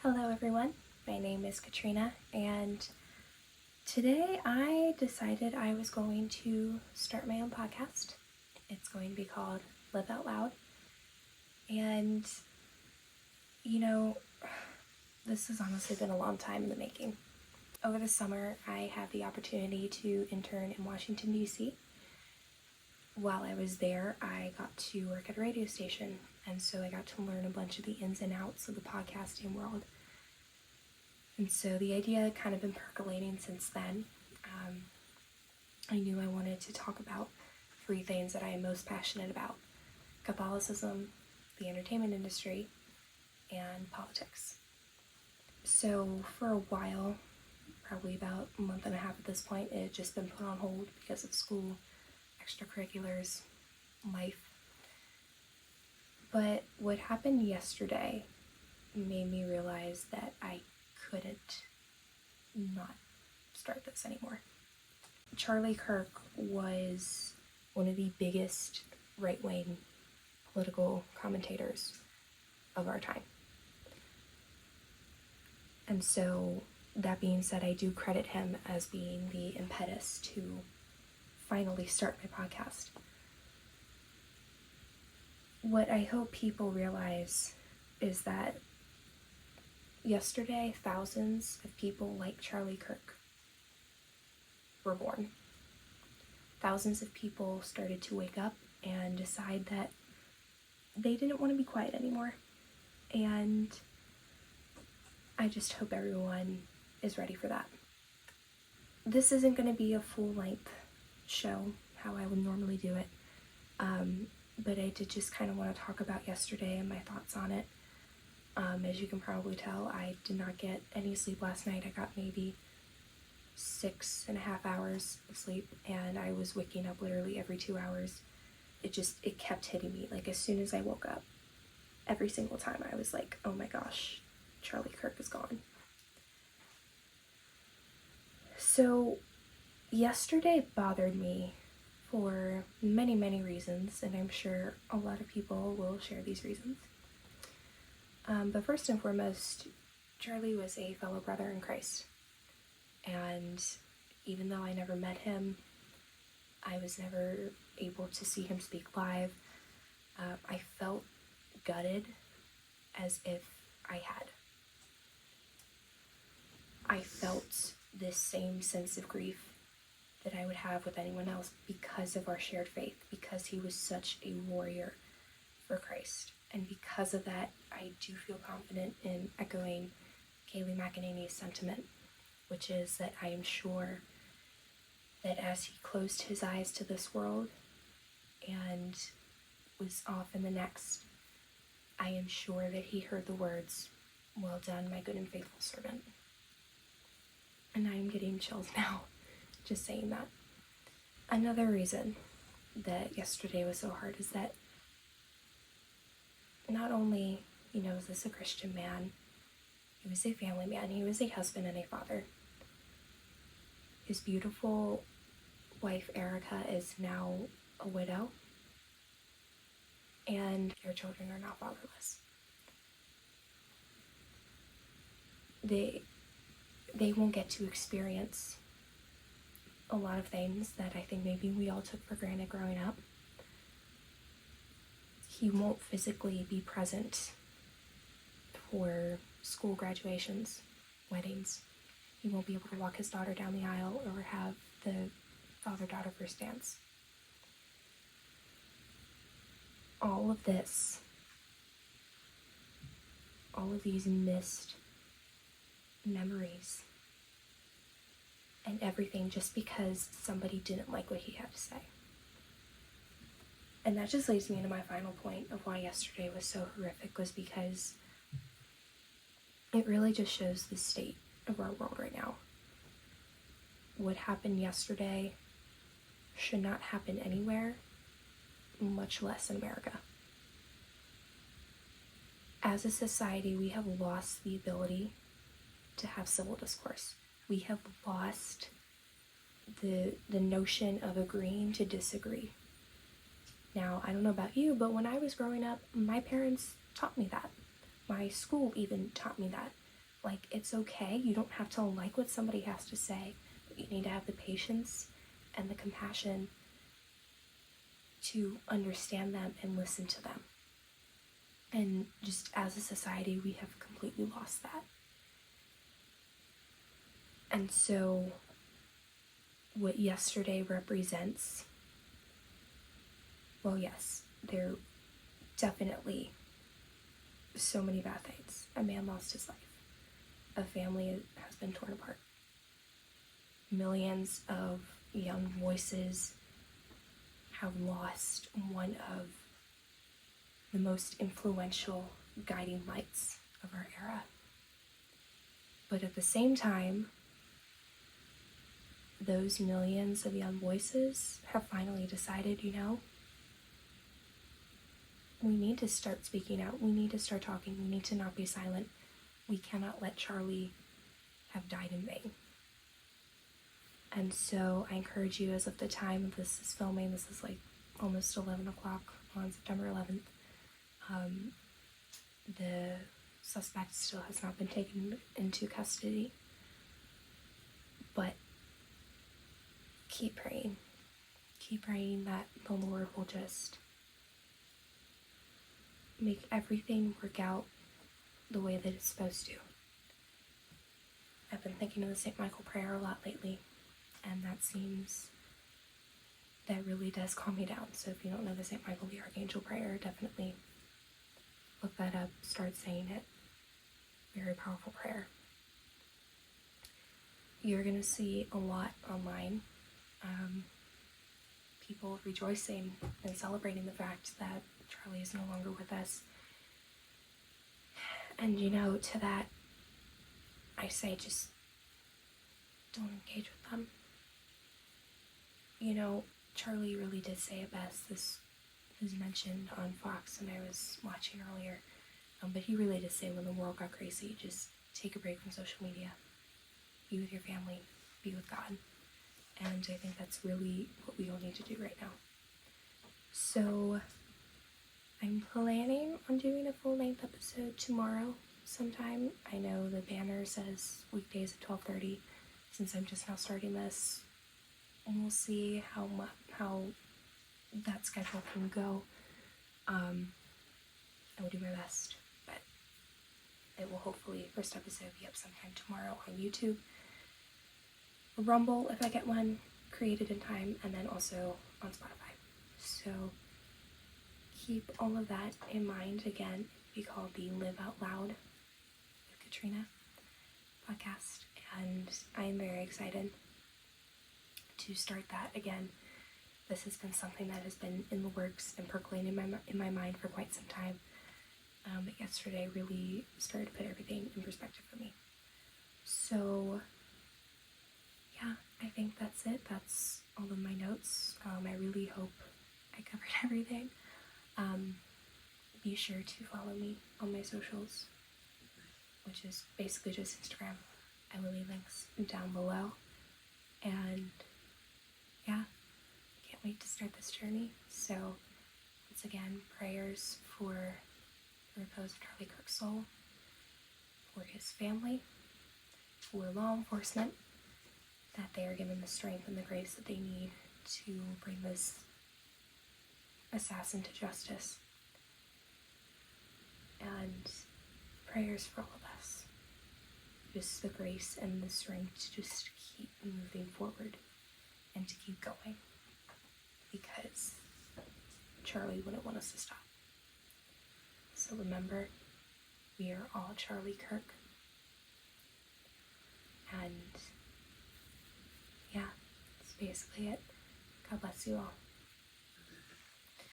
Hello everyone, my name is Katrina, and today I decided I was going to start my own podcast. It's going to be called Live Out Loud, and this has honestly been a long time in the making. Over the summer, I had the opportunity to intern in Washington, D.C. While I was there, I got to work at a radio station, and so I got to learn a bunch of the ins and outs of the podcasting world. And so the idea kind of been percolating since then. I knew I wanted to talk about three things that I am most passionate about: Catholicism, the entertainment industry, and politics. So for a while, probably about a month and a half at this point, it had just been put on hold because of school, extracurriculars, life. But what happened yesterday made me realize that I couldn't not start this anymore. Charlie Kirk was one of the biggest right-wing political commentators of our time. And so, that being said, I do credit him as being the impetus to finally start my podcast. What I hope people realize is that yesterday, thousands of people like Charlie Kirk were born. Thousands of people started to wake up and decide that they didn't want to be quiet anymore. And I just hope everyone is ready for that. This isn't going to be a full-length show, how I would normally do it. But I did just kind of want to talk about yesterday and my thoughts on it. As you can probably tell, I did not get any sleep last night. I got maybe 6.5 hours of sleep, and I was waking up literally every 2 hours. It kept hitting me. Like, as soon as I woke up, every single time I was like, oh my gosh, Charlie Kirk is gone. So yesterday bothered me for many, many reasons, and I'm sure a lot of people will share these reasons. But first and foremost, Charlie was a fellow brother in Christ. And even though I never met him, I was never able to see him speak live, I felt gutted as if I had. I felt this same sense of grief that I would have with anyone else because of our shared faith, because he was such a warrior for Christ. And because of that, I do feel confident in echoing Kayleigh McEnany's sentiment, which is that I am sure that as he closed his eyes to this world and was off in the next, I am sure that he heard the words, "Well done, my good and faithful servant." And I am getting chills now, just saying that. Another reason that yesterday was so hard is that not only, was this a Christian man, he was a family man, he was a husband and a father. His beautiful wife, Erica, is now a widow, and their children are now fatherless. They won't get to experience a lot of things that I think maybe we all took for granted growing up. He won't physically be present for school graduations, weddings. He won't be able to walk his daughter down the aisle or have the father-daughter first dance. All of this, all of these missed memories and everything just because somebody didn't like what he had to say. And that just leads me into my final point of why yesterday was so horrific, was because it really just shows the state of our world right now. What happened yesterday should not happen anywhere, much less in America. As a society, we have lost the ability to have civil discourse. We have lost the notion of agreeing to disagree. Now, I don't know about you, but when I was growing up, my parents taught me that. My school even taught me that. Like, it's okay. You don't have to like what somebody has to say, but you need to have the patience and the compassion to understand them and listen to them. And just as a society, we have completely lost that. And so, what yesterday represents, well, yes, there definitely so many bad things. A man lost his life. A family has been torn apart. Millions of young voices have lost one of the most influential guiding lights of our era. But at the same time, those millions of young voices have finally decided, we need to start speaking out. We need to start talking. We need to not be silent. We cannot let Charlie have died in vain. And so I encourage you, as of the time this is filming, this is like almost 11 o'clock on September 11th. The suspect still has not been taken into custody. But keep praying. Keep praying that the Lord will just make everything work out the way that it's supposed to. I've been thinking of the St. Michael prayer a lot lately, and that really does calm me down. So if you don't know the St. Michael the Archangel prayer, definitely look that up, start saying it. Very powerful prayer. You're going to see a lot online, people rejoicing and celebrating the fact that Charlie is no longer with us. And to that, I say just don't engage with them. Charlie really did say it best. This was mentioned on Fox and I was watching earlier. But he really did say, when the world got crazy, just take a break from social media. Be with your family. Be with God. And I think that's really what we all need to do right now. So I'm planning on doing a full-length episode tomorrow sometime. I know the banner says weekdays at 12:30. Since I'm just now starting this, and we'll see how that schedule can go. I will do my best, but it will hopefully, first episode, be up sometime tomorrow on YouTube. Rumble, if I get one created in time, and then also on Spotify. So keep all of that in mind. Again, it will be called the Live Out Loud with Katrina podcast, and I am very excited to start that again. This has been something that has been in the works and percolating in my mind for quite some time. But yesterday really started to put everything in perspective for me. So yeah, I think that's it. That's all of my notes. I really hope I covered everything. Be sure to follow me on my socials, which is basically just Instagram. I will leave links down below. And yeah, can't wait to start this journey. So once again, prayers for the repose of Charlie Kirk's soul, for his family, for law enforcement, that they are given the strength and the grace that they need to bring this assassin to justice. And prayers for all of us. Just the grace and the strength to just keep moving forward and to keep going. Because Charlie wouldn't want us to stop. So remember, we are all Charlie Kirk. And yeah, that's basically it. God bless you all.